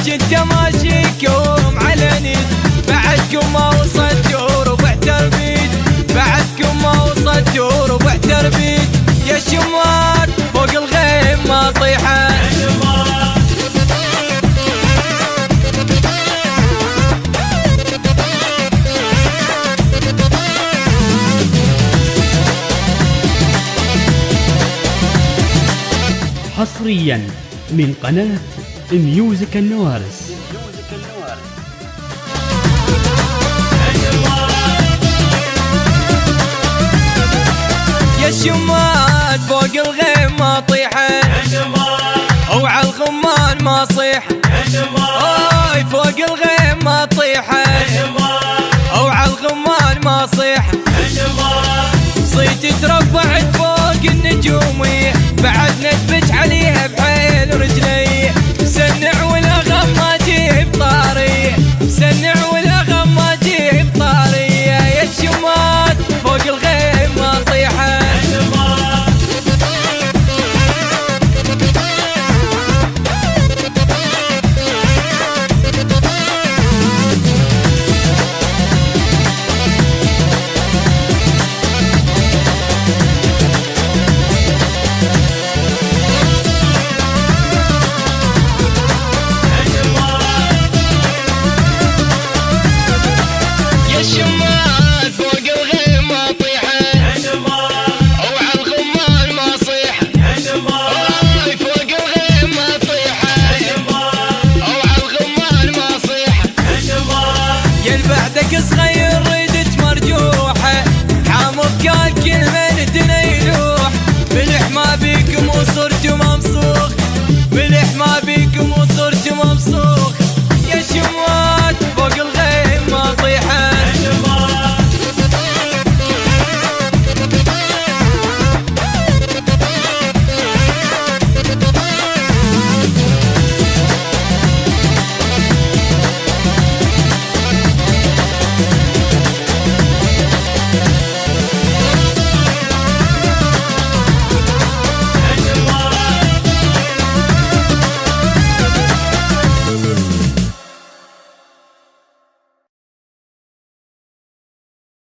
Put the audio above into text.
كنت ماشيكم على نيد، بعدكم ما وصلتوا ربع تربيد، بعدكم ما وصلتوا ربع تربيد. يا شمال فوق الغيم ما طيحت، حصريا من قناة ميوزك النوارس. يا شمال فوق الغيم ما طيحت، او على الخمان ما صيح. اوي فوق الغيم ما طيحت، او على الخمان ما صيح. صيت تربعت فوق النجومي، بعد نتبج عليها بحيل رجلي.